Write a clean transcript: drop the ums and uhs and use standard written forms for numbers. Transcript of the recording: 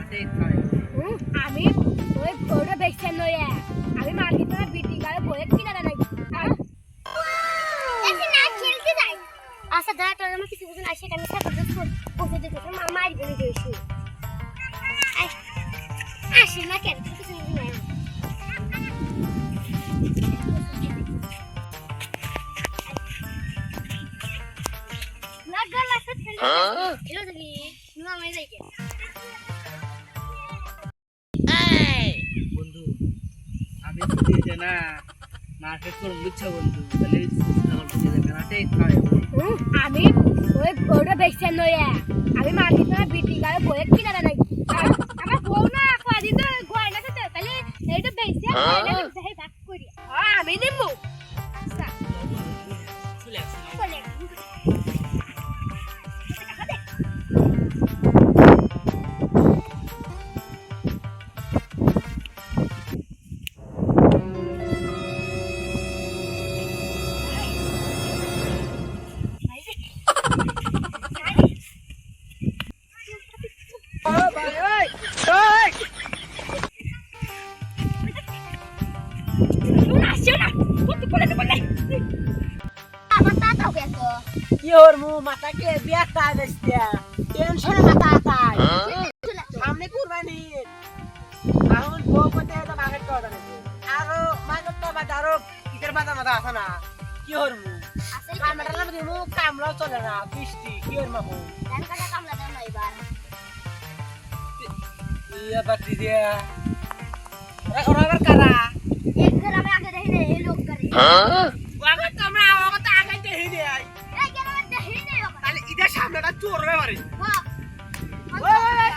আমি ওই ওটা বেচছেন নয় আমি মার্কেটে বিটি গায়ে বয়ে কিনা নাই এসে না খেলতে যাই আচ্ছা দাঁড়া তোর আমার কিছু কিছু আসে আমি সাথে বসে দিতে মামা আর বলে দিয়েছি আসে না কেন কিছু নাই লাগা লাগা খেলে এলো দেখি নুয়া মে যাই কে বন্ধু আমি দিতে না মার্কেট করব বুঝছো বন্ধু তাহলে আমি ওই ওটা বেচছেন নয় আমি মার্কেটে বিটি গায়ে বয়ে কিনা নাই আমার বউ না কদিন তো গয়না খেতে তাহলে এইটা বেচছে তাই ভাগ করি আমি নিমু চলে কি ওর মু মাথাকে বিয়াটা দেশতিয়া টেনশনে মাথা আতাই সামনে কুরবানি এখন বউপতে তো মার্কেট করতে না আরো মার্কেট তো বাজারও ইতের বাজার মাথা আছে না কি ওর মু কামড়া না দিমু কামড়াও চলে না বৃষ্টি কি ওর মামু ধান কাটা কামলা দাও না এবার ইয়া বাতি দিয়া ওরা আবার কারা এক গ্রামে আগে দেখি রে এই লোক করে ওয়াগা তোমরা আমাকে তো আগে দেখি দে এই গ্রামে দেখি রে তাহলে ইদের সামনেটা চোর হবে পারে হ্যাঁ ওই